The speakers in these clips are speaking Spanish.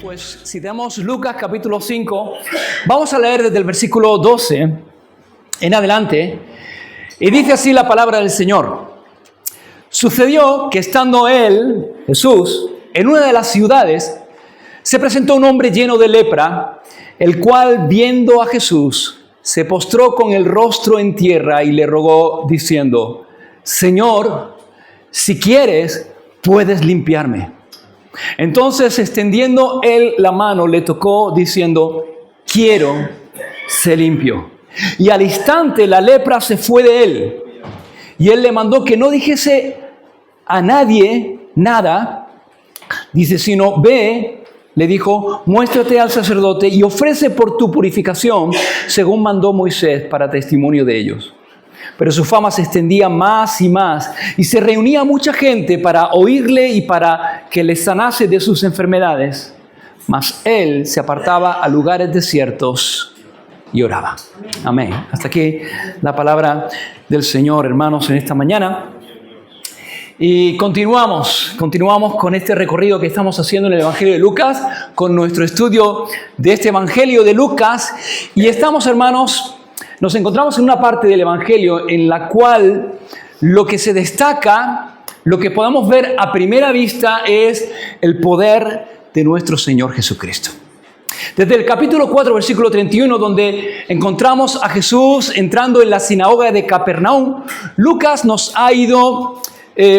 Pues si tenemos Lucas capítulo 5, vamos a leer desde el versículo 12 en adelante, y dice así la palabra del Señor. Sucedió que estando él, Jesús, en una de las ciudades, se presentó un hombre lleno de lepra, el cual, viendo a Jesús, se postró con el rostro en tierra y le rogó, diciendo: Señor, si quieres, puedes limpiarme. Entonces, extendiendo él la mano, le tocó, diciendo: quiero, sé limpio. Y al instante la lepra se fue de él. Y él le mandó que no dijese a nadie nada. Dice, sino ve, le dijo, muéstrate al sacerdote y ofrece por tu purificación, según mandó Moisés, para testimonio de ellos. Pero su fama se extendía más y más, y se reunía mucha gente para oírle y para que le sanase de sus enfermedades. Mas él se apartaba a lugares desiertos y oraba. Amén. Hasta aquí la palabra del Señor, hermanos, en esta mañana. Y continuamos con este recorrido que estamos haciendo en el Evangelio de Lucas, con nuestro estudio de este Evangelio de Lucas. Y estamos, hermanos, nos encontramos en una parte del Evangelio en la cual lo que se destaca, lo que podamos ver a primera vista es el poder de nuestro Señor Jesucristo. Desde el capítulo 4, versículo 31, donde encontramos a Jesús entrando en la sinagoga de Capernaum, Lucas nos ha ido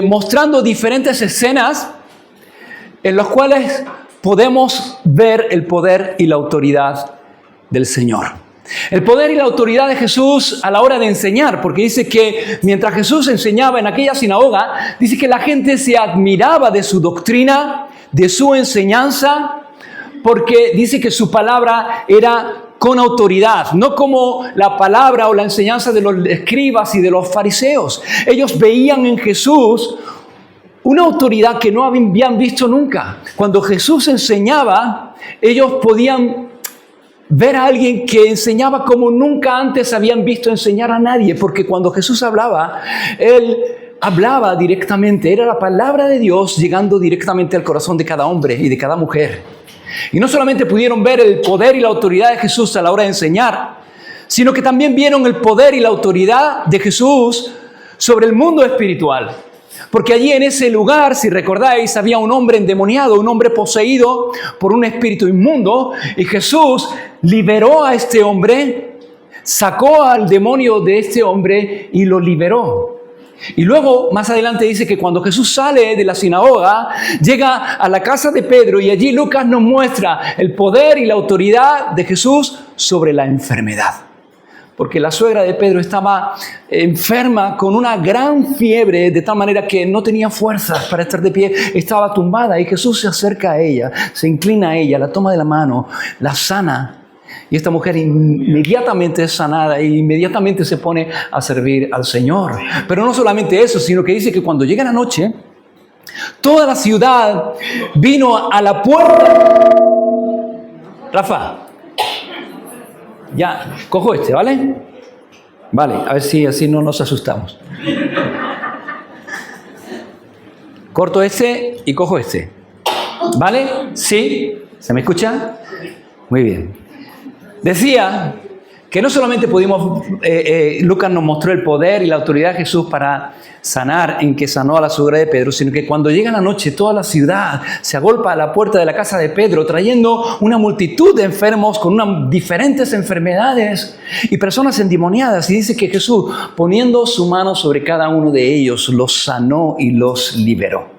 mostrando diferentes escenas en las cuales podemos ver el poder y la autoridad del Señor. El poder y la autoridad de Jesús a la hora de enseñar, porque dice que mientras Jesús enseñaba en aquella sinagoga, dice que la gente se admiraba de su doctrina, de su enseñanza, porque dice que su palabra era con autoridad, no como la palabra o la enseñanza de los escribas y de los fariseos. Ellos veían en Jesús una autoridad que no habían visto nunca. Cuando Jesús enseñaba, ellos podían ver a alguien que enseñaba como nunca antes habían visto enseñar a nadie, porque cuando Jesús hablaba, Él hablaba directamente, era la palabra de Dios llegando directamente al corazón de cada hombre y de cada mujer. Y no solamente pudieron ver el poder y la autoridad de Jesús a la hora de enseñar, sino que también vieron el poder y la autoridad de Jesús sobre el mundo espiritual. Porque allí en ese lugar, si recordáis, había un hombre endemoniado, un hombre poseído por un espíritu inmundo, y Jesús liberó a este hombre, sacó al demonio de este hombre y lo liberó. Y luego, más adelante dice que cuando Jesús sale de la sinagoga, llega a la casa de Pedro, y allí Lucas nos muestra el poder y la autoridad de Jesús sobre la enfermedad. Porque la suegra de Pedro estaba enferma con una gran fiebre, de tal manera que no tenía fuerzas para estar de pie, estaba tumbada, y Jesús se acerca a ella, se inclina a ella, la toma de la mano, la sana, y esta mujer inmediatamente es sanada e inmediatamente se pone a servir al Señor. Pero no solamente eso, sino que dice que cuando llega la noche, toda la ciudad vino a la puerta. Rafa, ya, cojo este, ¿vale? Vale, a ver si así no nos asustamos. Corto este y cojo este. ¿Vale? ¿Sí? ¿Se me escucha? Muy bien. Decía que no solamente pudimos, Lucas nos mostró el poder y la autoridad de Jesús para sanar, en que sanó a la suegra de Pedro, sino que cuando llega la noche toda la ciudad se agolpa a la puerta de la casa de Pedro, trayendo una multitud de enfermos con diferentes enfermedades y personas endemoniadas. Y dice que Jesús, poniendo su mano sobre cada uno de ellos, los sanó y los liberó.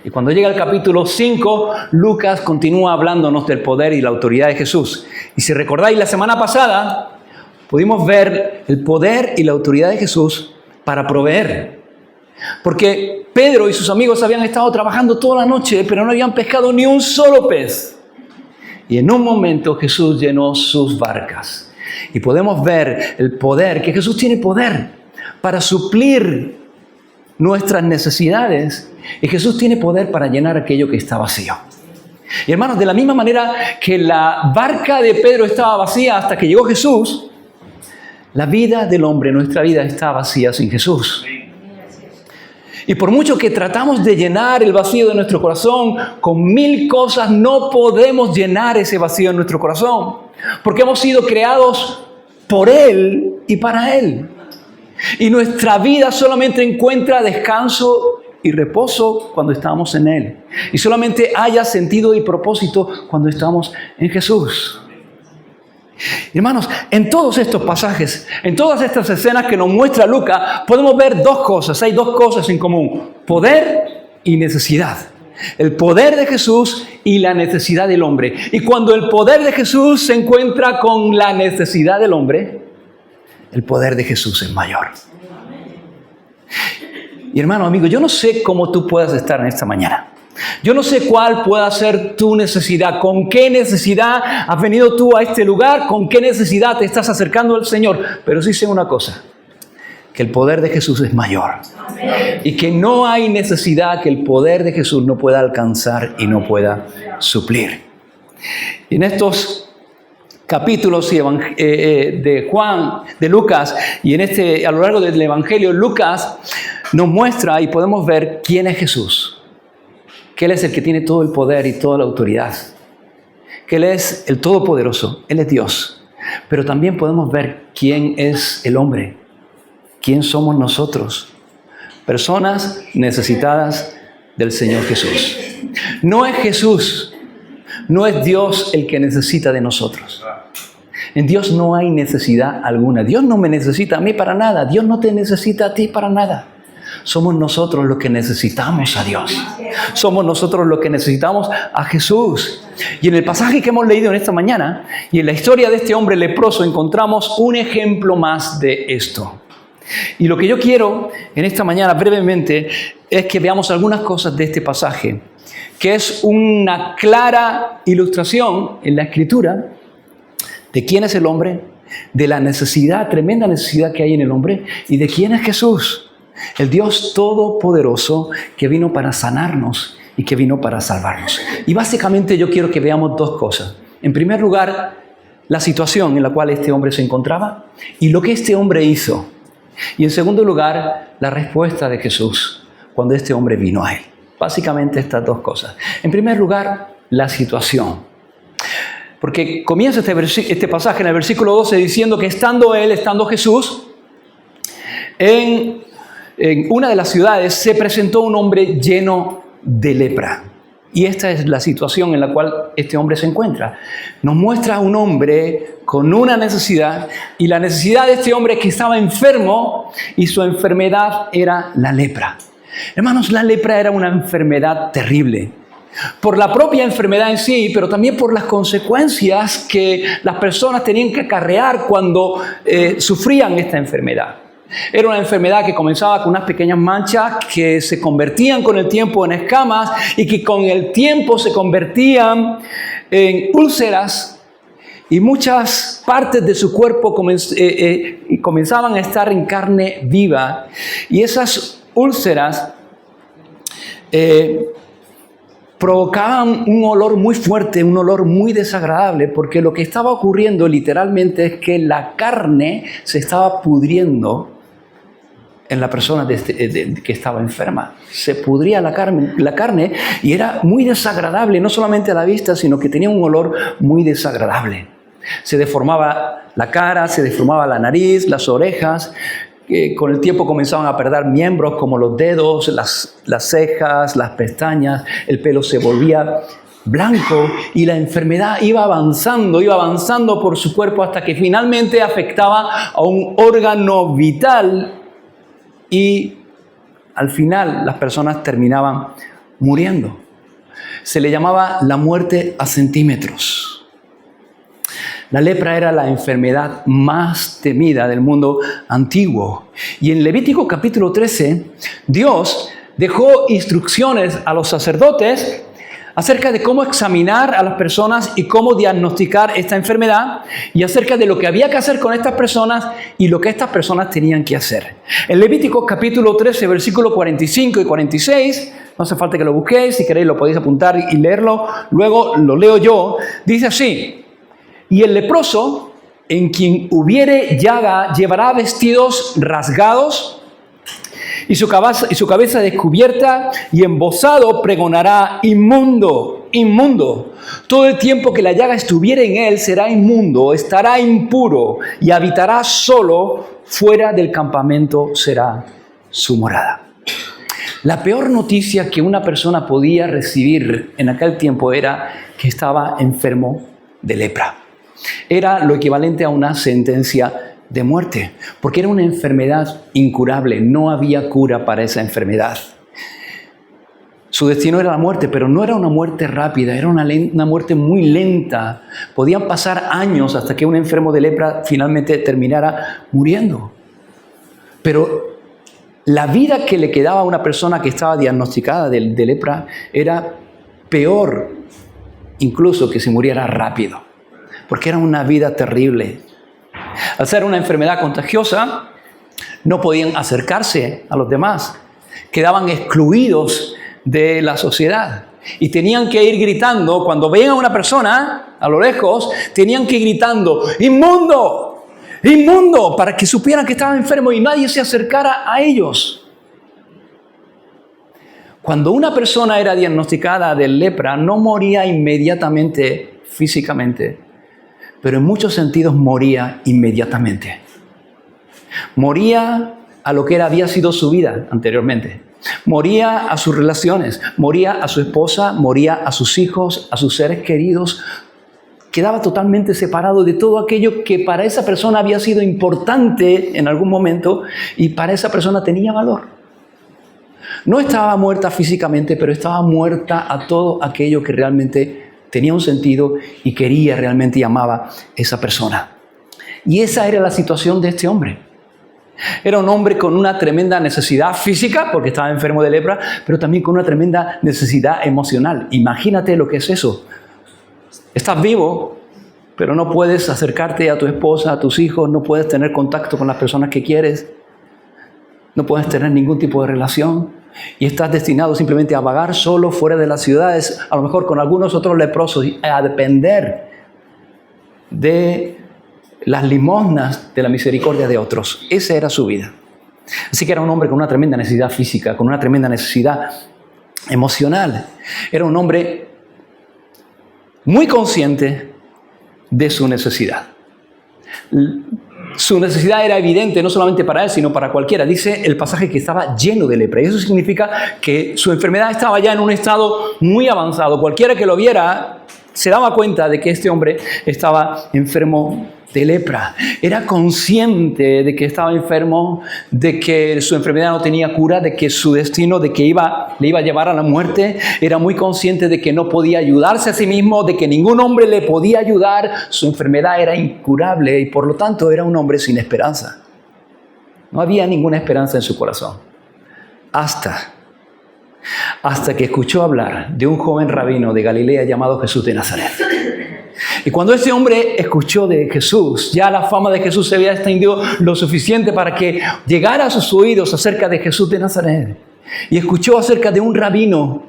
Y cuando llega el capítulo 5, Lucas continúa hablándonos del poder y la autoridad de Jesús. Y si recordáis, la semana pasada pudimos ver el poder y la autoridad de Jesús para proveer. Porque Pedro y sus amigos habían estado trabajando toda la noche, pero no habían pescado ni un solo pez. Y en un momento Jesús llenó sus barcas. Y podemos ver el poder, que Jesús tiene poder para suplir nuestras necesidades, y Jesús tiene poder para llenar aquello que está vacío. Y hermanos, de la misma manera que la barca de Pedro estaba vacía hasta que llegó Jesús, la vida del hombre, nuestra vida, está vacía sin Jesús. Y por mucho que tratamos de llenar el vacío de nuestro corazón con 1000 cosas, no podemos llenar ese vacío en nuestro corazón. Porque hemos sido creados por Él y para Él. Y nuestra vida solamente encuentra descanso y reposo cuando estamos en Él. Y solamente haya sentido y propósito cuando estamos en Jesús. Hermanos, en todos estos pasajes, en todas estas escenas que nos muestra Lucas, podemos ver dos cosas. Hay dos cosas en común: poder y necesidad. El poder de Jesús y la necesidad del hombre. Y cuando el poder de Jesús se encuentra con la necesidad del hombre, el poder de Jesús es mayor. Y hermano, amigo, yo no sé cómo tú puedas estar en esta mañana. Yo no sé cuál pueda ser tu necesidad, con qué necesidad has venido tú a este lugar, con qué necesidad te estás acercando al Señor. Pero sí sé una cosa, que el poder de Jesús es mayor. Y que no hay necesidad que el poder de Jesús no pueda alcanzar y no pueda suplir. Y en estos capítulos de Juan, de Lucas, y a lo largo del Evangelio, Lucas nos muestra y podemos ver quién es Jesús. Que Él es el que tiene todo el poder y toda la autoridad. Que Él es el Todopoderoso, Él es Dios. Pero también podemos ver quién es el hombre, quién somos nosotros. Personas necesitadas del Señor Jesús. No es Jesús, no es Dios el que necesita de nosotros. En Dios no hay necesidad alguna. Dios no me necesita a mí para nada. Dios no te necesita a ti para nada. Somos nosotros los que necesitamos a Dios. Somos nosotros los que necesitamos a Jesús. Y en el pasaje que hemos leído en esta mañana y en la historia de este hombre leproso encontramos un ejemplo más de esto. Y lo que yo quiero en esta mañana brevemente es que veamos algunas cosas de este pasaje, que es una clara ilustración en la Escritura de quién es el hombre, de la necesidad, tremenda necesidad que hay en el hombre y de quién es Jesús. El Dios Todopoderoso que vino para sanarnos y que vino para salvarnos. Y básicamente yo quiero que veamos dos cosas. En primer lugar, la situación en la cual este hombre se encontraba y lo que este hombre hizo. Y en segundo lugar, la respuesta de Jesús cuando este hombre vino a él. Básicamente estas dos cosas. En primer lugar, la situación. Porque comienza este pasaje en el versículo 12 diciendo que estando Jesús, en una de las ciudades se presentó un hombre lleno de lepra. Y esta es la situación en la cual este hombre se encuentra. Nos muestra a un hombre con una necesidad, y la necesidad de este hombre es que estaba enfermo y su enfermedad era la lepra. Hermanos, la lepra era una enfermedad terrible. Por la propia enfermedad en sí, pero también por las consecuencias que las personas tenían que acarrear cuando sufrían esta enfermedad. Era una enfermedad que comenzaba con unas pequeñas manchas que se convertían con el tiempo en escamas y que con el tiempo se convertían en úlceras y muchas partes de su cuerpo comenzaban a estar en carne viva. Y esas úlceras provocaban un olor muy fuerte, un olor muy desagradable, porque lo que estaba ocurriendo literalmente es que la carne se estaba pudriendo en la persona que estaba enferma. Se pudría la carne y era muy desagradable, no solamente a la vista, sino que tenía un olor muy desagradable. Se deformaba la cara, se deformaba la nariz, las orejas. Con el tiempo comenzaban a perder miembros como los dedos, las cejas, las pestañas, el pelo se volvía blanco y la enfermedad iba avanzando por su cuerpo hasta que finalmente afectaba a un órgano vital y al final las personas terminaban muriendo. Se le llamaba la muerte a centímetros. La lepra era la enfermedad más temida del mundo antiguo. Y en Levítico capítulo 13, Dios dejó instrucciones a los sacerdotes acerca de cómo examinar a las personas y cómo diagnosticar esta enfermedad y acerca de lo que había que hacer con estas personas y lo que estas personas tenían que hacer. En Levítico capítulo 13, versículos 45 y 46, no hace falta que lo busquéis, si queréis lo podéis apuntar y leerlo, luego lo leo yo, dice así: y el leproso, en quien hubiere llaga, llevará vestidos rasgados y su cabeza descubierta y embozado pregonará: inmundo, inmundo. Todo el tiempo que la llaga estuviera en él será inmundo, estará impuro y habitará solo, fuera del campamento será su morada. La peor noticia que una persona podía recibir en aquel tiempo era que estaba enfermo de lepra. Era lo equivalente a una sentencia de muerte, porque era una enfermedad incurable, no había cura para esa enfermedad. Su destino era la muerte, pero no era una muerte rápida, era una muerte muy lenta. Podían pasar años hasta que un enfermo de lepra finalmente terminara muriendo. Pero la vida que le quedaba a una persona que estaba diagnosticada de lepra era peor incluso que si muriera rápido, porque era una vida terrible. Al ser una enfermedad contagiosa, no podían acercarse a los demás, quedaban excluidos de la sociedad y tenían que ir gritando. Cuando veían a una persona a lo lejos, tenían que ir gritando: ¡inmundo! ¡Inmundo! Para que supieran que estaba enfermo y nadie se acercara a ellos. Cuando una persona era diagnosticada de lepra, no moría inmediatamente físicamente, pero en muchos sentidos moría inmediatamente. Moría a lo que había sido su vida anteriormente. Moría a sus relaciones, moría a su esposa, moría a sus hijos, a sus seres queridos. Quedaba totalmente separado de todo aquello que para esa persona había sido importante en algún momento y para esa persona tenía valor. No estaba muerta físicamente, pero estaba muerta a todo aquello que realmente tenía un sentido y quería realmente y amaba esa persona. Y esa era la situación de este hombre. Era un hombre con una tremenda necesidad física, porque estaba enfermo de lepra, pero también con una tremenda necesidad emocional. Imagínate lo que es eso. Estás vivo, pero no puedes acercarte a tu esposa, a tus hijos, no puedes tener contacto con las personas que quieres, no puedes tener ningún tipo de relación y estás destinado simplemente a vagar solo fuera de las ciudades, a lo mejor con algunos otros leprosos, a depender de las limosnas de la misericordia de otros. Esa era su vida. Así que era un hombre con una tremenda necesidad física, con una tremenda necesidad emocional. Era un hombre muy consciente de su necesidad. Su necesidad era evidente no solamente para él, sino para cualquiera. Dice el pasaje que estaba lleno de lepra. Y eso significa que su enfermedad estaba ya en un estado muy avanzado. Cualquiera que lo viera se daba cuenta de que este hombre estaba enfermo de lepra. Era consciente de que estaba enfermo, de que su enfermedad no tenía cura, de que su destino, de que le iba a llevar a la muerte. Era muy consciente de que no podía ayudarse a sí mismo, de que ningún hombre le podía ayudar. Su enfermedad era incurable y por lo tanto era un hombre sin esperanza. No había ninguna esperanza en su corazón. Hasta que escuchó hablar de un joven rabino de Galilea llamado Jesús de Nazaret. Y cuando ese hombre escuchó de Jesús, ya la fama de Jesús se había extendido lo suficiente para que llegara a sus oídos acerca de Jesús de Nazaret. Y escuchó acerca de un rabino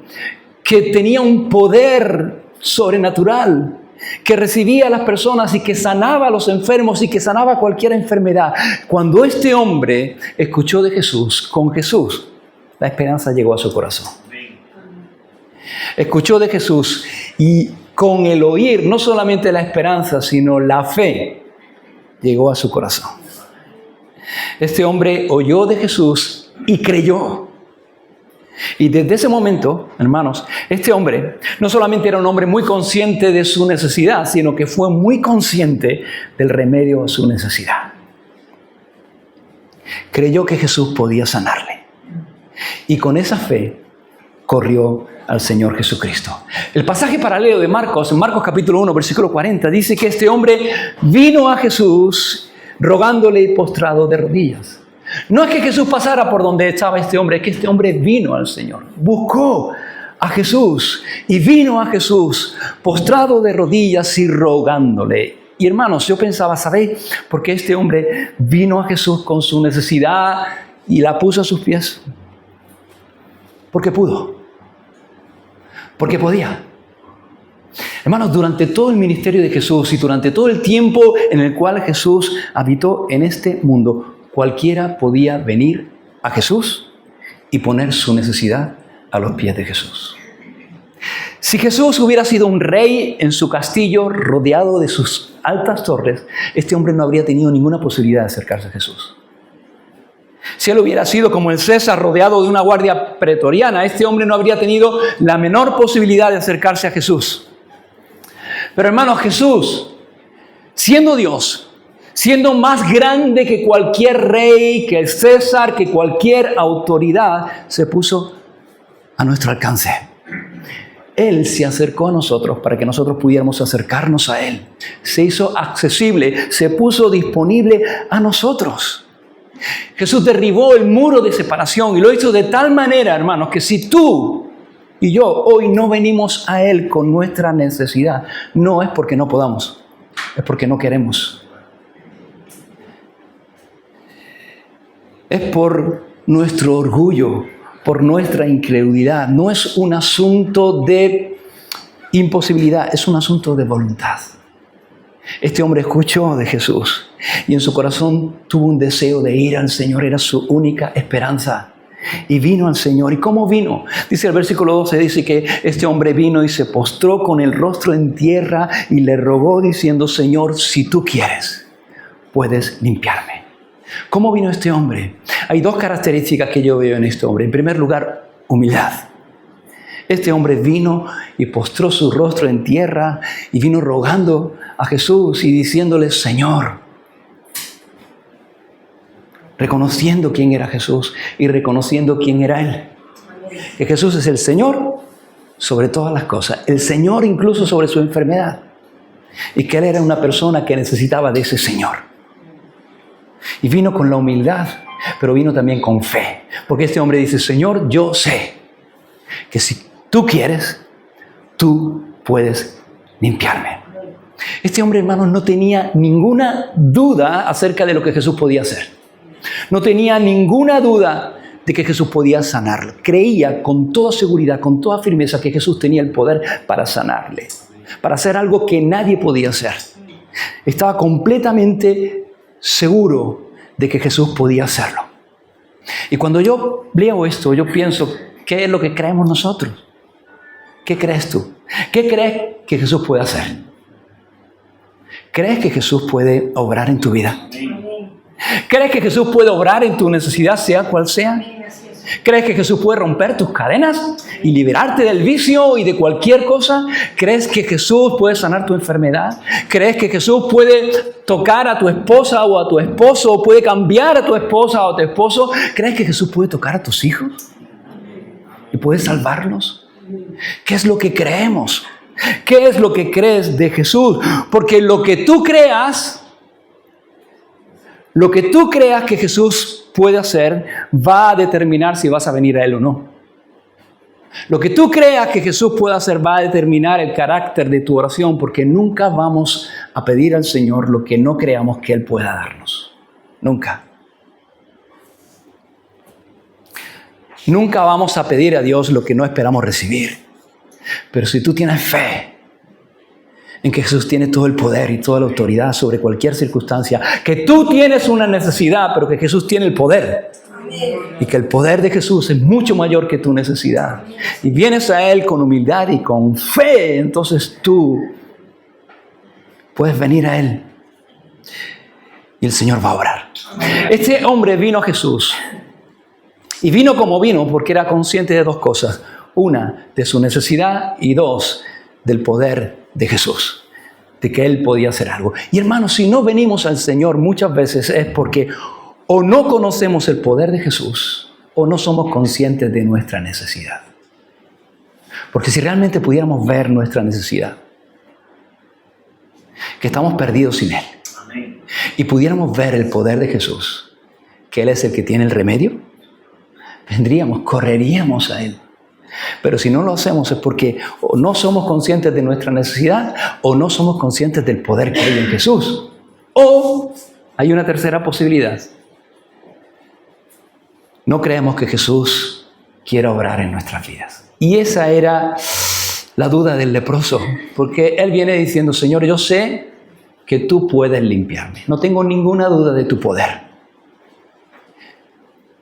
que tenía un poder sobrenatural, que recibía a las personas y que sanaba a los enfermos y que sanaba cualquier enfermedad. Cuando este hombre escuchó de Jesús, con Jesús, la esperanza llegó a su corazón. Escuchó de Jesús y con el oír, no solamente la esperanza, sino la fe, llegó a su corazón. Este hombre oyó de Jesús y creyó. Y desde ese momento, hermanos, este hombre no solamente era un hombre muy consciente de su necesidad, sino que fue muy consciente del remedio a su necesidad. Creyó que Jesús podía sanarle. Y con esa fe corrió al Señor Jesucristo. El pasaje paralelo de Marcos, en Marcos capítulo 1, versículo 40, dice que este hombre vino a Jesús rogándole postrado de rodillas. No es que Jesús pasara por donde estaba este hombre, es que este hombre vino al Señor. Buscó a Jesús y vino a Jesús postrado de rodillas y rogándole. Y hermanos, yo pensaba, ¿sabéis por qué este hombre vino a Jesús con su necesidad y la puso a sus pies? Porque pudo. Porque podía. Hermanos, durante todo el ministerio de Jesús y durante todo el tiempo en el cual Jesús habitó en este mundo, cualquiera podía venir a Jesús y poner su necesidad a los pies de Jesús. Si Jesús hubiera sido un rey en su castillo rodeado de sus altas torres, este hombre no habría tenido ninguna posibilidad de acercarse a Jesús. Si él hubiera sido como el César rodeado de una guardia pretoriana, este hombre no habría tenido la menor posibilidad de acercarse a Jesús. Pero hermanos, Jesús, siendo Dios, siendo más grande que cualquier rey, que el César, que cualquier autoridad, se puso a nuestro alcance. Él se acercó a nosotros para que nosotros pudiéramos acercarnos a Él. Se hizo accesible, se puso disponible a nosotros. Jesús derribó el muro de separación y lo hizo de tal manera, hermanos, que si tú y yo hoy no venimos a Él con nuestra necesidad, no es porque no podamos, es porque no queremos. Es por nuestro orgullo, por nuestra incredulidad. No es un asunto de imposibilidad, es un asunto de voluntad. Este hombre escuchó de Jesús y en su corazón tuvo un deseo de ir al Señor, era su única esperanza. Y vino al Señor. ¿Y cómo vino? Dice el versículo 12, dice que este hombre vino y se postró con el rostro en tierra y le rogó diciendo: Señor, si tú quieres, puedes limpiarme. ¿Cómo vino este hombre? Hay dos características que yo veo en este hombre. En primer lugar, humildad. Este hombre vino y postró su rostro en tierra y vino rogando a Jesús y diciéndole: Señor, reconociendo quién era Jesús y reconociendo quién era Él. Que Jesús es el Señor sobre todas las cosas, el Señor incluso sobre su enfermedad, y que Él era una persona que necesitaba de ese Señor. Y vino con la humildad, pero vino también con fe, porque este hombre dice: Señor, yo sé que si tú quieres, tú puedes limpiarme. Este hombre, hermanos, no tenía ninguna duda acerca de lo que Jesús podía hacer. No tenía ninguna duda de que Jesús podía sanarlo. Creía con toda seguridad, con toda firmeza, que Jesús tenía el poder para sanarle, para hacer algo que nadie podía hacer. Estaba completamente seguro de que Jesús podía hacerlo. Y cuando yo leo esto, yo pienso: ¿qué es lo que creemos nosotros? ¿Qué crees tú? ¿Qué crees que Jesús puede hacer? ¿Crees que Jesús puede obrar en tu vida? ¿Crees que Jesús puede obrar en tu necesidad, sea cual sea? ¿Crees que Jesús puede romper tus cadenas y liberarte del vicio y de cualquier cosa? ¿Crees que Jesús puede sanar tu enfermedad? ¿Crees que Jesús puede tocar a tu esposa o a tu esposo, o puede cambiar a tu esposa o a tu esposo? ¿Crees que Jesús puede tocar a tus hijos y puede salvarlos? ¿Qué es lo que creemos? ¿Qué es lo que crees de Jesús? Porque lo que tú creas que Jesús puede hacer va a determinar si vas a venir a Él o no. Lo que tú creas que Jesús puede hacer va a determinar el carácter de tu oración, porque nunca vamos a pedir al Señor lo que no creamos que Él pueda darnos. Nunca. Nunca vamos a pedir a Dios lo que no esperamos recibir. Pero si tú tienes fe en que Jesús tiene todo el poder y toda la autoridad sobre cualquier circunstancia, que tú tienes una necesidad, pero que Jesús tiene el poder, y que el poder de Jesús es mucho mayor que tu necesidad, y vienes a Él con humildad y con fe, entonces tú puedes venir a Él y el Señor va a obrar. Este hombre vino a Jesús y vino como vino porque era consciente de dos cosas: una, de su necesidad, y dos, del poder de Jesús, de que Él podía hacer algo. Y hermanos, si no venimos al Señor muchas veces es porque o no conocemos el poder de Jesús o no somos conscientes de nuestra necesidad. Porque si realmente pudiéramos ver nuestra necesidad, que estamos perdidos sin Él, y pudiéramos ver el poder de Jesús, que Él es el que tiene el remedio, vendríamos, correríamos a Él. Pero si no lo hacemos es porque o no somos conscientes de nuestra necesidad o no somos conscientes del poder que hay en Jesús. O hay una tercera posibilidad: no creemos que Jesús quiera obrar en nuestras vidas. Y esa era la duda del leproso, porque él viene diciendo: Señor, yo sé que tú puedes limpiarme. No tengo ninguna duda de tu poder.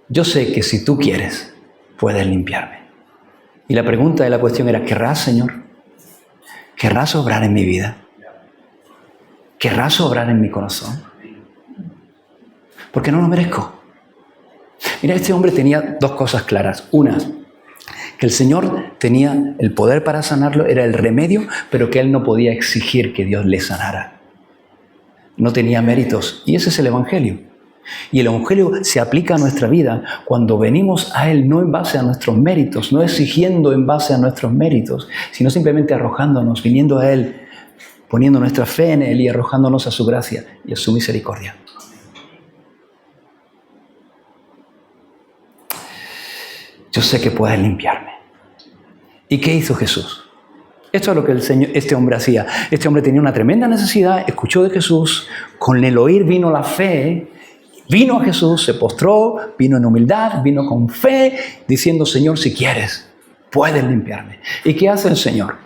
Yo sé que si tú quieres, puedes limpiarme. Y la pregunta de la cuestión era, ¿querrás, Señor? ¿Querrás obrar en mi vida? ¿Querrás obrar en mi corazón? Porque no lo merezco. Mira, este hombre tenía dos cosas claras. Una, que el Señor tenía el poder para sanarlo, era el remedio, pero que él no podía exigir que Dios le sanara. No tenía méritos. Y ese es el Evangelio. Y el Evangelio se aplica a nuestra vida cuando venimos a Él no en base a nuestros méritos, no exigiendo en base a nuestros méritos, sino simplemente arrojándonos, viniendo a Él, poniendo nuestra fe en Él y arrojándonos a su gracia y a su misericordia. Yo sé que puedes limpiarme. ¿Y qué hizo Jesús? Esto es lo que este hombre hacía. Este hombre tenía una tremenda necesidad, escuchó de Jesús, con el oír vino la fe, vino a Jesús, se postró, vino en humildad, vino con fe, diciendo, Señor, si quieres, puedes limpiarme. ¿Y qué hace el Señor?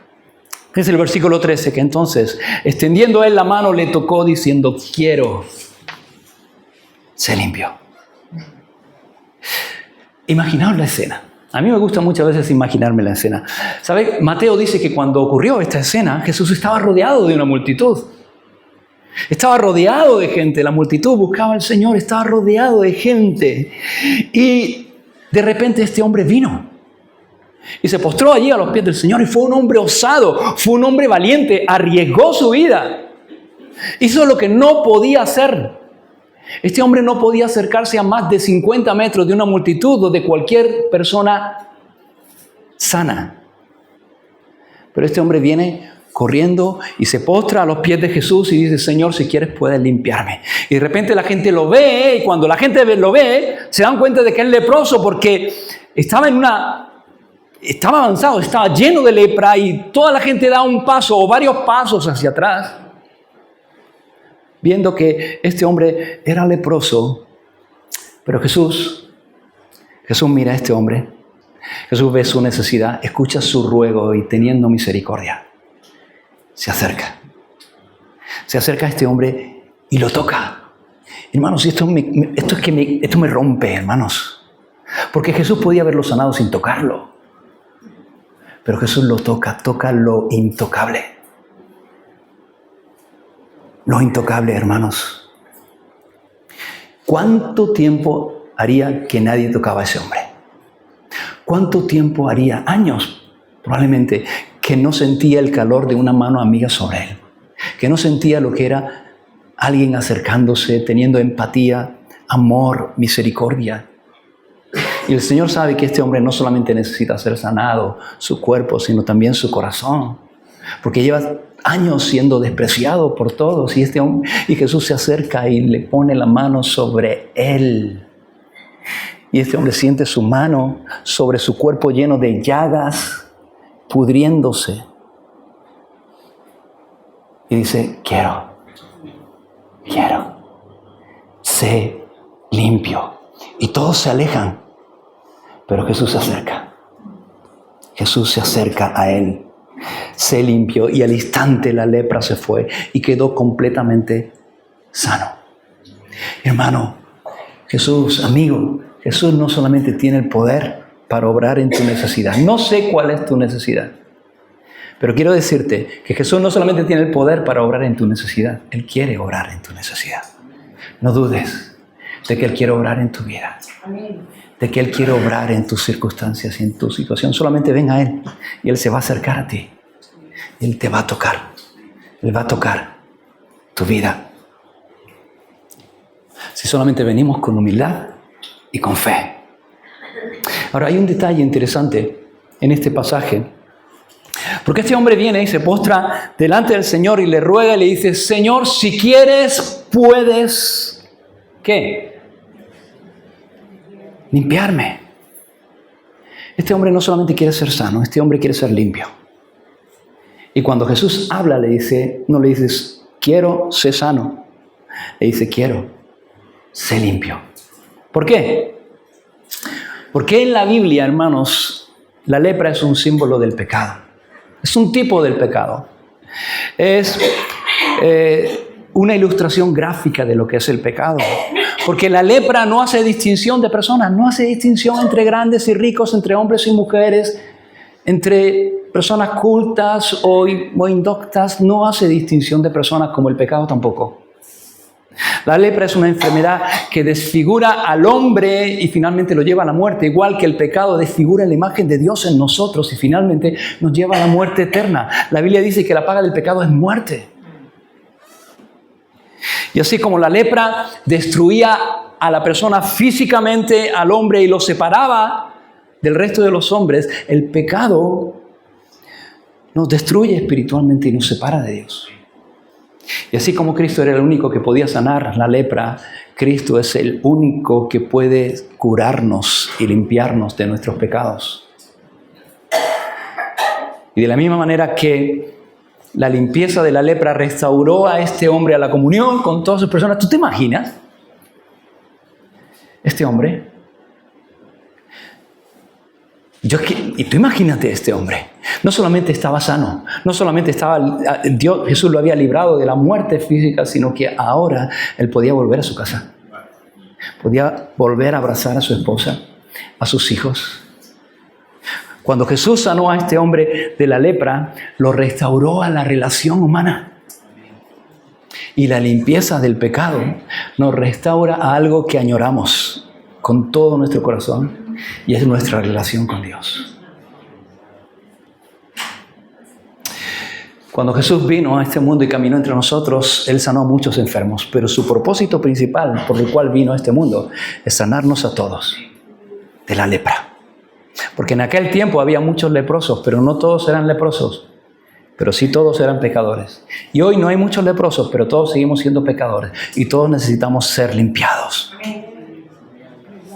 Es el versículo 13, que entonces, extendiendo él la mano, le tocó diciendo, quiero. Se limpió. Imaginaos la escena. A mí me gusta muchas veces imaginarme la escena. ¿Sabe? Mateo dice que cuando ocurrió esta escena, Jesús estaba rodeado de una multitud. Estaba rodeado de gente. La multitud buscaba al Señor, estaba rodeado de gente. Y de repente este hombre vino. Y se postró allí a los pies del Señor. Y fue un hombre osado, fue un hombre valiente, arriesgó su vida. Hizo lo que no podía hacer. Este hombre no podía acercarse a más de 50 metros de una multitud o de cualquier persona sana. Pero este hombre viene corriendo y se postra a los pies de Jesús y dice, Señor, si quieres puedes limpiarme. Y de repente la gente lo ve, y cuando la gente lo ve, se dan cuenta de que es leproso porque estaba avanzado, estaba lleno de lepra y toda la gente da un paso o varios pasos hacia atrás. Viendo que este hombre era leproso, pero Jesús mira a este hombre, Jesús ve su necesidad, escucha su ruego y teniendo misericordia, se acerca a este hombre y lo toca. Hermanos, esto me rompe, hermanos, porque Jesús podía haberlo sanado sin tocarlo, pero Jesús lo toca lo intocable. Lo intocable, hermanos. ¿Cuánto tiempo haría que nadie tocaba a ese hombre? ¿Cuánto tiempo haría? Años, probablemente, que no sentía el calor de una mano amiga sobre él. Que no sentía lo que era alguien acercándose, teniendo empatía, amor, misericordia. Y el Señor sabe que este hombre no solamente necesita ser sanado, su cuerpo, sino también su corazón. Porque lleva años siendo despreciado por todos y Jesús se acerca y le pone la mano sobre él. Y este hombre siente su mano sobre su cuerpo lleno de llagas, pudriéndose. Y dice, quiero, sé limpio. Y todos se alejan, pero Jesús se acerca. Jesús se acerca a él. Se limpió y al instante la lepra se fue y quedó completamente sano. Hermano, Jesús, amigo, Jesús no solamente tiene el poder para obrar en tu necesidad. No sé cuál es tu necesidad, pero quiero decirte que Jesús no solamente tiene el poder para obrar en tu necesidad, Él quiere obrar en tu necesidad. No dudes de que Él quiere obrar en tu vida. Amén. De que Él quiere obrar en tus circunstancias y en tu situación. Solamente ven a Él y Él se va a acercar a ti. Él te va a tocar. Él va a tocar tu vida. Si solamente venimos con humildad y con fe. Ahora hay un detalle interesante en este pasaje. Porque este hombre viene y se postra delante del Señor y le ruega y le dice, Señor, si quieres, puedes, ¿qué? Limpiarme. Este hombre no solamente quiere ser sano, este hombre quiere ser limpio. Y cuando Jesús habla, no le dices, quiero ser sano. Le dice, quiero ser limpio. ¿Por qué? Porque en la Biblia, hermanos, la lepra es un símbolo del pecado. Es un tipo del pecado. Es una ilustración gráfica de lo que es el pecado. Porque la lepra no hace distinción de personas, no hace distinción entre grandes y ricos, entre hombres y mujeres, entre personas cultas o indoctas, no hace distinción de personas, como el pecado tampoco. La lepra es una enfermedad que desfigura al hombre y finalmente lo lleva a la muerte, igual que el pecado desfigura la imagen de Dios en nosotros y finalmente nos lleva a la muerte eterna. La Biblia dice que la paga del pecado es muerte. Y así como la lepra destruía a la persona físicamente, al hombre, y lo separaba del resto de los hombres, el pecado nos destruye espiritualmente y nos separa de Dios. Y así como Cristo era el único que podía sanar la lepra, Cristo es el único que puede curarnos y limpiarnos de nuestros pecados. Y de la misma manera que la limpieza de la lepra restauró a este hombre a la comunión con todas sus personas, ¿tú te imaginas? Este hombre. Y tú imagínate este hombre. No solamente estaba sano, no solamente Jesús lo había librado de la muerte física, sino que ahora él podía volver a su casa. Podía volver a abrazar a su esposa, a sus hijos. Cuando Jesús sanó a este hombre de la lepra, lo restauró a la relación humana. Y la limpieza del pecado nos restaura a algo que añoramos con todo nuestro corazón, y es nuestra relación con Dios. Cuando Jesús vino a este mundo y caminó entre nosotros, Él sanó a muchos enfermos, pero su propósito principal por el cual vino a este mundo es sanarnos a todos de la lepra. Porque en aquel tiempo había muchos leprosos, pero no todos eran leprosos, pero sí todos eran pecadores. Y hoy no hay muchos leprosos, pero todos seguimos siendo pecadores y todos necesitamos ser limpiados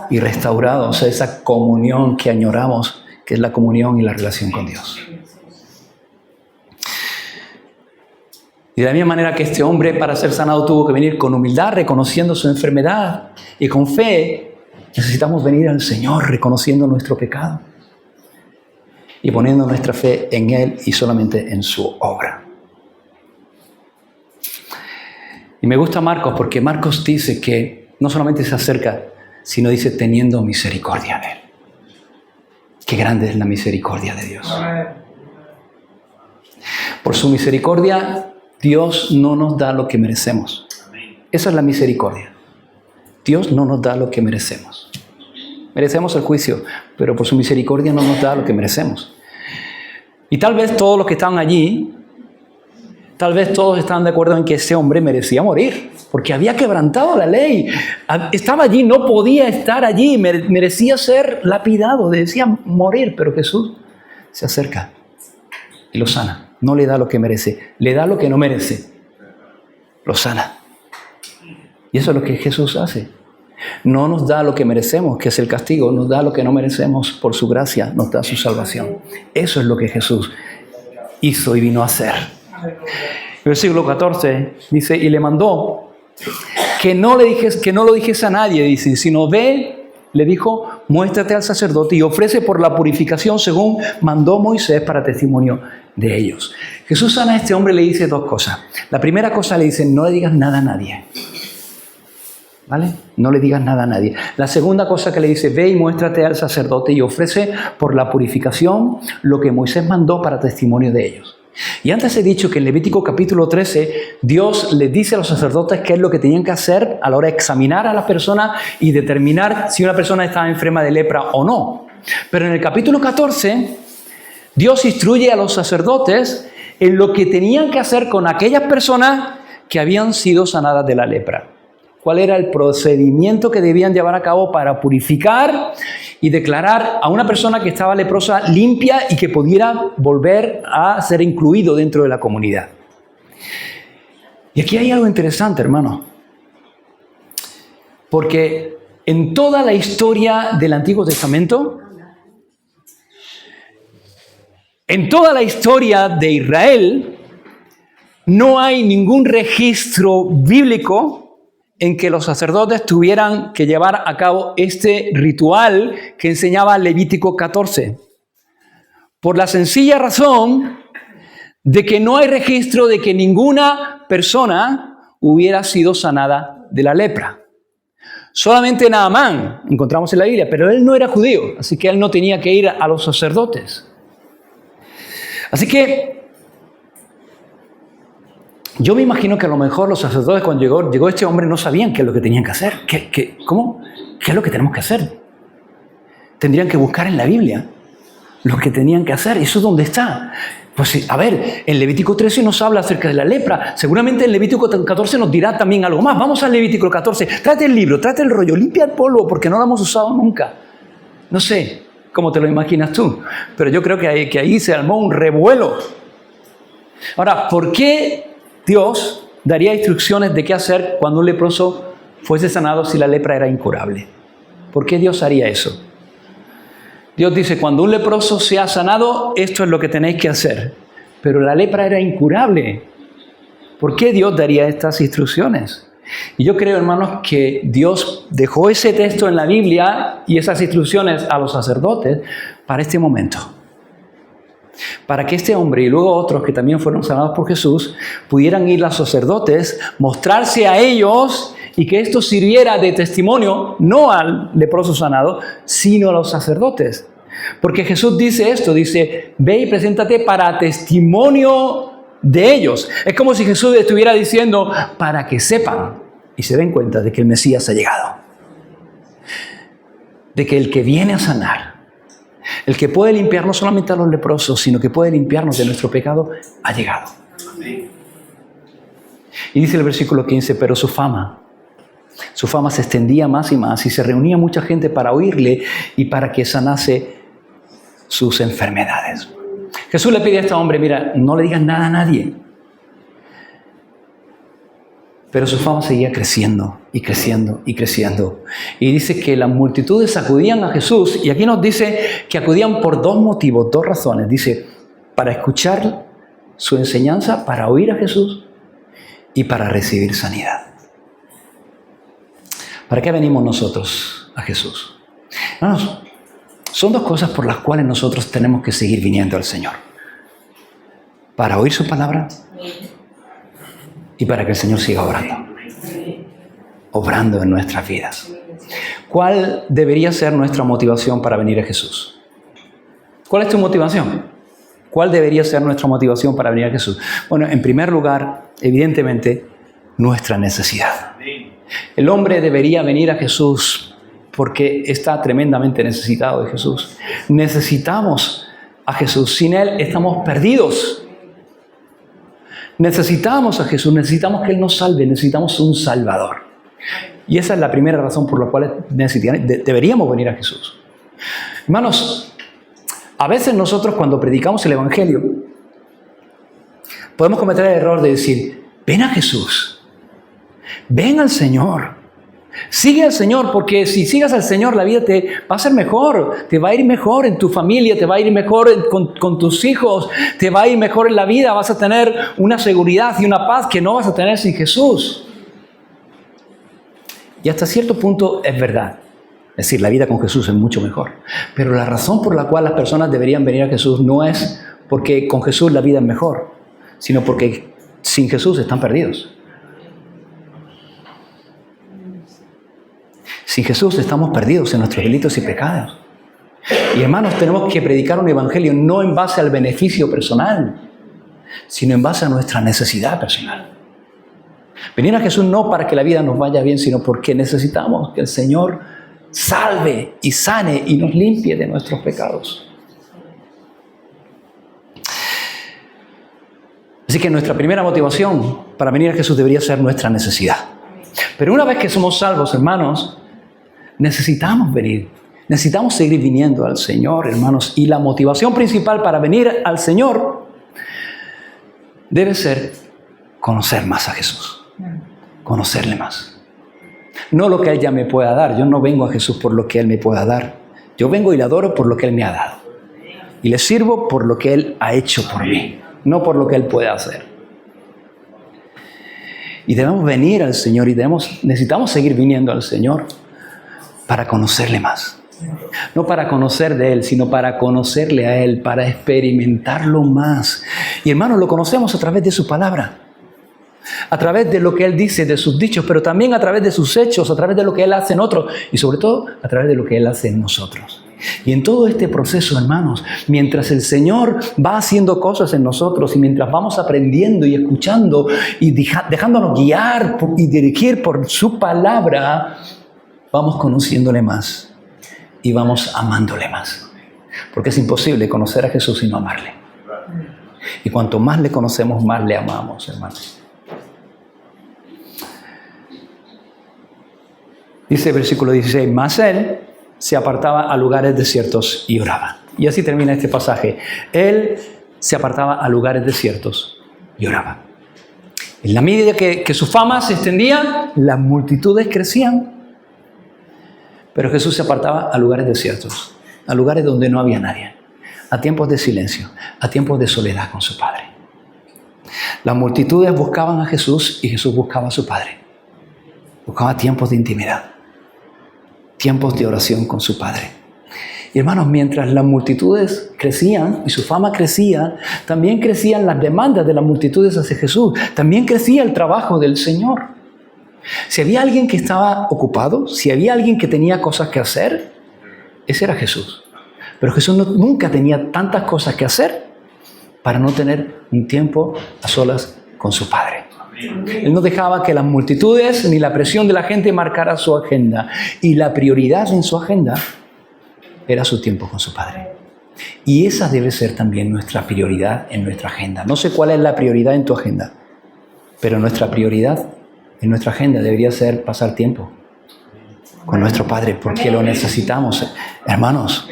y restaurados a esa comunión que añoramos, que es la comunión y la relación con Dios. Y de la misma manera que este hombre, para ser sanado, tuvo que venir con humildad, reconociendo su enfermedad, y con fe, necesitamos venir al Señor reconociendo nuestro pecado y poniendo nuestra fe en Él y solamente en su obra. Y me gusta Marcos, porque Marcos dice que no solamente se acerca, sino dice teniendo misericordia de Él. Qué grande es la misericordia de Dios. Por su misericordia, Dios no nos da lo que merecemos. Esa es la misericordia. Dios no nos da lo que merecemos. Merecemos el juicio, pero por su misericordia no nos da lo que merecemos. Y tal vez todos los que estaban allí, tal vez todos estaban de acuerdo en que ese hombre merecía morir, porque había quebrantado la ley. Estaba allí, no podía estar allí, merecía ser lapidado, decía morir, pero Jesús se acerca y lo sana. No le da lo que merece, le da lo que no merece, lo sana. Y eso es lo que Jesús hace. No nos da lo que merecemos, que es el castigo, nos da lo que no merecemos por su gracia, nos da su salvación. Eso es lo que Jesús hizo y vino a hacer. El versículo 14 dice, y le mandó que no lo dijese a nadie, dice, sino ve, le dijo, muéstrate al sacerdote y ofrece por la purificación según mandó Moisés para testimonio de ellos. Jesús sana a este hombre y le dice dos cosas. La primera cosa le dice, no le digas nada a nadie. ¿Vale? No le digas nada a nadie. La segunda cosa que le dice, ve y muéstrate al sacerdote y ofrece por la purificación lo que Moisés mandó para testimonio de ellos. Y antes he dicho que en Levítico capítulo 13, Dios les dice a los sacerdotes qué es lo que tenían que hacer a la hora de examinar a las personas y determinar si una persona estaba enferma de lepra o no. Pero en el capítulo 14, Dios instruye a los sacerdotes en lo que tenían que hacer con aquellas personas que habían sido sanadas de la lepra. ¿Cuál era el procedimiento que debían llevar a cabo para purificar y declarar a una persona que estaba leprosa limpia y que pudiera volver a ser incluido dentro de la comunidad? Y aquí hay algo interesante, hermano. Porque en toda la historia del Antiguo Testamento, en toda la historia de Israel, no hay ningún registro bíblico en que los sacerdotes tuvieran que llevar a cabo este ritual que enseñaba Levítico 14. Por la sencilla razón de que no hay registro de que ninguna persona hubiera sido sanada de la lepra. Solamente Naamán encontramos en la Biblia, pero él no era judío, así que él no tenía que ir a los sacerdotes. Así que yo me imagino que a lo mejor los sacerdotes cuando llegó este hombre no sabían qué es lo que tenían que hacer. ¿Cómo? ¿Qué es lo que tenemos que hacer? Tendrían que buscar en la Biblia lo que tenían que hacer. ¿Eso dónde está? Pues a ver, en Levítico 13 nos habla acerca de la lepra. Seguramente en Levítico 14 nos dirá también algo más. Vamos al Levítico 14. Trate el libro, trate el rollo, limpia el polvo porque no lo hemos usado nunca. No sé cómo te lo imaginas tú, pero yo creo que ahí se armó un revuelo. Ahora, ¿por qué Dios daría instrucciones de qué hacer cuando un leproso fuese sanado si la lepra era incurable? ¿Por qué Dios haría eso? Dios dice, cuando un leproso sea sanado, esto es lo que tenéis que hacer. Pero la lepra era incurable. ¿Por qué Dios daría estas instrucciones? Y yo creo, hermanos, que Dios dejó ese texto en la Biblia y esas instrucciones a los sacerdotes para este momento. Para que este hombre y luego otros que también fueron sanados por Jesús pudieran ir a los sacerdotes, mostrarse a ellos y que esto sirviera de testimonio no al leproso sanado, sino a los sacerdotes. Porque Jesús dice esto, dice, ve y preséntate para testimonio de ellos. Es como si Jesús estuviera diciendo, para que sepan y se den cuenta de que el Mesías ha llegado. De que el que viene a sanar, el que puede limpiar no solamente a los leprosos, sino que puede limpiarnos de nuestro pecado, ha llegado. Y dice el versículo 15, pero su fama se extendía más y más y se reunía mucha gente para oírle y para que sanase sus enfermedades. Jesús le pide a este hombre, mira, no le digas nada a nadie. Pero su fama seguía creciendo y creciendo y creciendo. Y dice que las multitudes acudían a Jesús. Y aquí nos dice que acudían por dos motivos, dos razones. Dice, para escuchar su enseñanza, para oír a Jesús y para recibir sanidad. ¿Para qué venimos nosotros a Jesús? Hermanos, son dos cosas por las cuales nosotros tenemos que seguir viniendo al Señor. Para oír su palabra y para que el Señor siga obrando en nuestras vidas. ¿Cuál debería ser nuestra motivación para venir a Jesús? ¿Cuál es tu motivación? ¿Cuál debería ser nuestra motivación para venir a Jesús? Bueno, en primer lugar, evidentemente, nuestra necesidad. El hombre debería venir a Jesús porque está tremendamente necesitado de Jesús. Necesitamos a Jesús. Sin Él estamos perdidos. Necesitamos a Jesús, necesitamos que Él nos salve, necesitamos un Salvador. Y esa es la primera razón por la cual deberíamos venir a Jesús. Hermanos, a veces nosotros cuando predicamos el Evangelio, podemos cometer el error de decir, ven a Jesús, ven al Señor. Sigue al Señor, porque si sigas al Señor, la vida te va a ser mejor. Te va a ir mejor en tu familia, te va a ir mejor con tus hijos, te va a ir mejor en la vida. Vas a tener una seguridad y una paz que no vas a tener sin Jesús. Y hasta cierto punto es verdad. Es decir, la vida con Jesús es mucho mejor. Pero la razón por la cual las personas deberían venir a Jesús no es porque con Jesús la vida es mejor, sino porque sin Jesús están perdidos. Sin Jesús estamos perdidos en nuestros delitos y pecados. Y hermanos, tenemos que predicar un evangelio no en base al beneficio personal, sino en base a nuestra necesidad personal. Venir a Jesús no para que la vida nos vaya bien, sino porque necesitamos que el Señor salve y sane y nos limpie de nuestros pecados. Así que nuestra primera motivación para venir a Jesús debería ser nuestra necesidad. Pero una vez que somos salvos, hermanos, necesitamos venir, necesitamos seguir viniendo al Señor, hermanos. Y la motivación principal para venir al Señor debe ser conocer más a Jesús, conocerle más. No lo que Él ya me pueda dar. Yo no vengo a Jesús por lo que Él me pueda dar. Yo vengo y le adoro por lo que Él me ha dado. Y le sirvo por lo que Él ha hecho por mí, no por lo que Él puede hacer. Y debemos venir al Señor y necesitamos seguir viniendo al Señor para conocerle más. No para conocer de Él, sino para conocerle a Él, para experimentarlo más. Y hermanos, lo conocemos a través de su palabra. a través de lo que Él dice, de sus dichos, pero también a través de sus hechos, a través de lo que Él hace en otros y sobre todo a través de lo que Él hace en nosotros. Y en todo este proceso, hermanos, mientras el Señor va haciendo cosas en nosotros y mientras vamos aprendiendo y escuchando y dejándonos guiar y dirigir por su palabra, vamos conociéndole más y vamos amándole más. Porque es imposible conocer a Jesús y no amarle. Y cuanto más le conocemos, más le amamos, hermanos. Dice el versículo 16, mas Él se apartaba a lugares desiertos y oraba. Y así termina este pasaje. Él se apartaba a lugares desiertos y oraba. En la medida que su fama se extendía, las multitudes crecían. Pero Jesús se apartaba a lugares desiertos, a lugares donde no había nadie, a tiempos de silencio, a tiempos de soledad con su Padre. Las multitudes buscaban a Jesús y Jesús buscaba a su Padre. Buscaba tiempos de intimidad, tiempos de oración con su Padre. Y hermanos, mientras las multitudes crecían y su fama crecía, también crecían las demandas de las multitudes hacia Jesús. También crecía el trabajo del Señor. Si había alguien que estaba ocupado, si había alguien que tenía cosas que hacer, ese era Jesús. Pero Jesús nunca tenía tantas cosas que hacer para no tener un tiempo a solas con su Padre. Él no dejaba que las multitudes ni la presión de la gente marcara su agenda. Y la prioridad en su agenda era su tiempo con su Padre. Y esa debe ser también nuestra prioridad en nuestra agenda. No sé cuál es la prioridad en tu agenda, pero nuestra prioridad en nuestra agenda debería ser pasar tiempo con nuestro Padre, porque lo necesitamos, hermanos.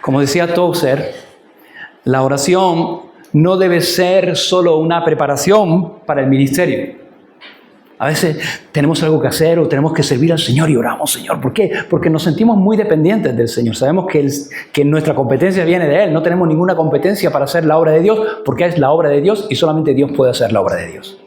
Como decía Tozer, la oración no debe ser solo una preparación para el ministerio. A veces tenemos algo que hacer o tenemos que servir al Señor y oramos, Señor. ¿Por qué? Porque nos sentimos muy dependientes del Señor. Sabemos que nuestra competencia viene de Él. No tenemos ninguna competencia para hacer la obra de Dios porque es la obra de Dios y solamente Dios puede hacer la obra de Dios.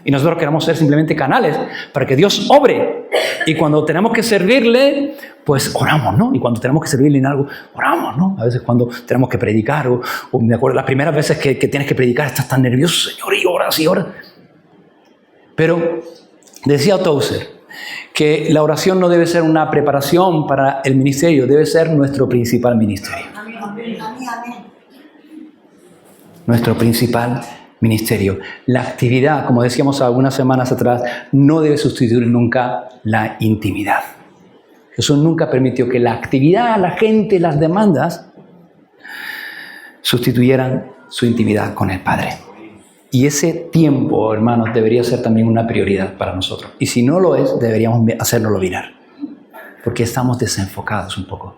Y nosotros queremos ser simplemente canales para que Dios obre. Y cuando tenemos que servirle, pues oramos, ¿no? Y cuando tenemos que servirle en algo, oramos, ¿no? A veces cuando tenemos que predicar, o me acuerdo las primeras veces que tienes que predicar, estás tan nervioso, Señor, y oras y oras. Pero decía Tozer que la oración no debe ser una preparación para el ministerio, debe ser nuestro principal ministerio. Nuestro principal ministerio. La actividad, como decíamos algunas semanas atrás, no debe sustituir nunca la intimidad. Jesús nunca permitió que la actividad, la gente, las demandas sustituyeran su intimidad con el Padre. Y ese tiempo, hermanos, debería ser también una prioridad para nosotros. Y si no lo es, deberíamos hacérnoslo mirar. Porque estamos desenfocados un poco.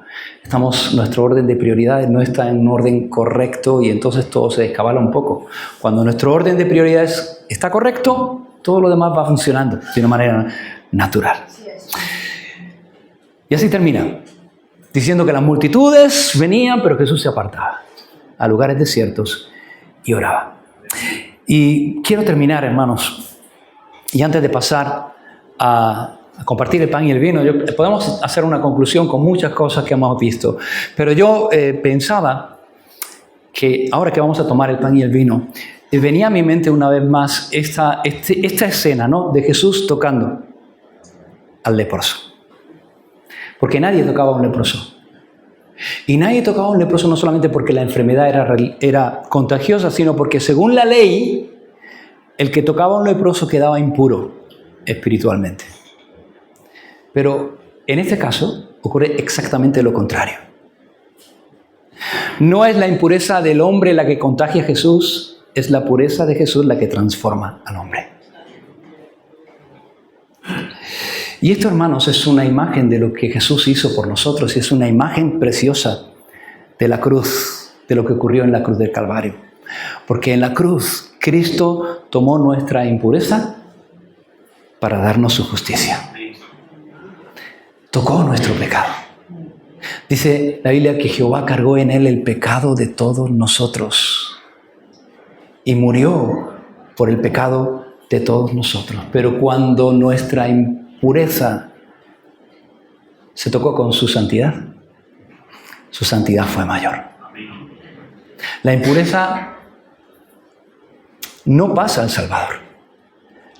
Nuestro orden de prioridades no está en un orden correcto y entonces todo se descabala un poco. Cuando nuestro orden de prioridades está correcto, todo lo demás va funcionando de una manera natural. Y así termina, diciendo que las multitudes venían, pero Jesús se apartaba a lugares desiertos y oraba. Y quiero terminar, hermanos, y antes de pasar a compartir el pan y el vino, podemos hacer una conclusión con muchas cosas que hemos visto, pero yo pensaba que ahora que vamos a tomar el pan y el vino, venía a mi mente una vez más esta escena, ¿no?, de Jesús tocando al leproso. Porque nadie tocaba a un leproso. Y nadie tocaba a un leproso no solamente porque la enfermedad era contagiosa, sino porque según la ley, el que tocaba a un leproso quedaba impuro espiritualmente. Pero en este caso ocurre exactamente lo contrario. No es la impureza del hombre la que contagia a Jesús, es la pureza de Jesús la que transforma al hombre. Y esto, hermanos, es una imagen de lo que Jesús hizo por nosotros y es una imagen preciosa de la cruz, de lo que ocurrió en la cruz del Calvario. Porque en la cruz Cristo tomó nuestra impureza para darnos su justicia. Tocó nuestro pecado. Dice la Biblia que Jehová cargó en él el pecado de todos nosotros y murió por el pecado de todos nosotros. Pero cuando nuestra impureza se tocó con su santidad fue mayor. La impureza no pasa al Salvador.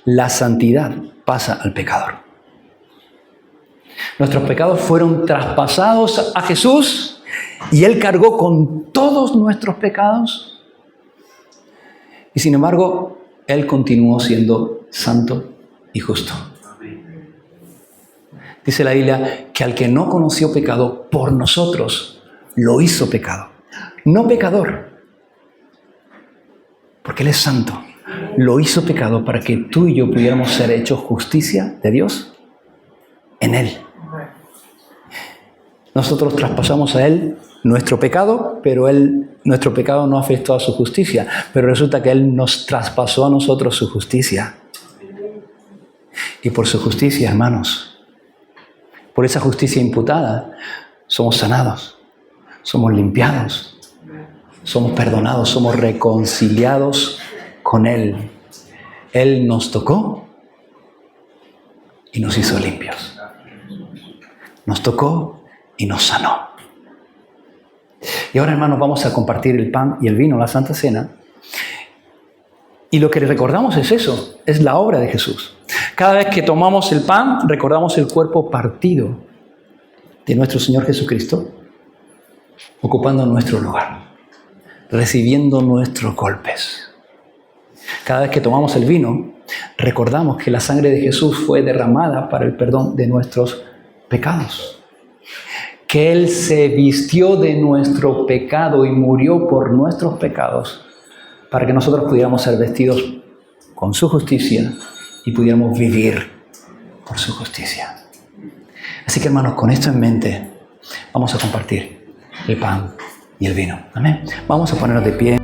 La santidad pasa al pecador. Nuestros pecados fueron traspasados a Jesús y Él cargó con todos nuestros pecados. Y sin embargo, Él continuó siendo santo y justo. Dice la Biblia que al que no conoció pecado, por nosotros lo hizo pecado. No pecador, porque Él es santo. Lo hizo pecado para que tú y yo pudiéramos ser hechos justicia de Dios en Él. Nosotros traspasamos a Él nuestro pecado, pero nuestro pecado no afectó a su justicia. Pero resulta que Él nos traspasó a nosotros su justicia. Y por su justicia, hermanos, por esa justicia imputada, somos sanados, somos limpiados, somos perdonados, somos reconciliados con Él. Él nos tocó y nos hizo limpios. Nos tocó y nos sanó. Y ahora, hermanos, vamos a compartir el pan y el vino, la Santa Cena. Y lo que recordamos es eso, es la obra de Jesús. Cada vez que tomamos el pan, recordamos el cuerpo partido de nuestro Señor Jesucristo, ocupando nuestro lugar, recibiendo nuestros golpes. Cada vez que tomamos el vino, recordamos que la sangre de Jesús fue derramada para el perdón de nuestros pecados. Que Él se vistió de nuestro pecado y murió por nuestros pecados para que nosotros pudiéramos ser vestidos con su justicia y pudiéramos vivir por su justicia. Así que, hermanos, con esto en mente, vamos a compartir el pan y el vino. Amén. Vamos a ponernos de pie.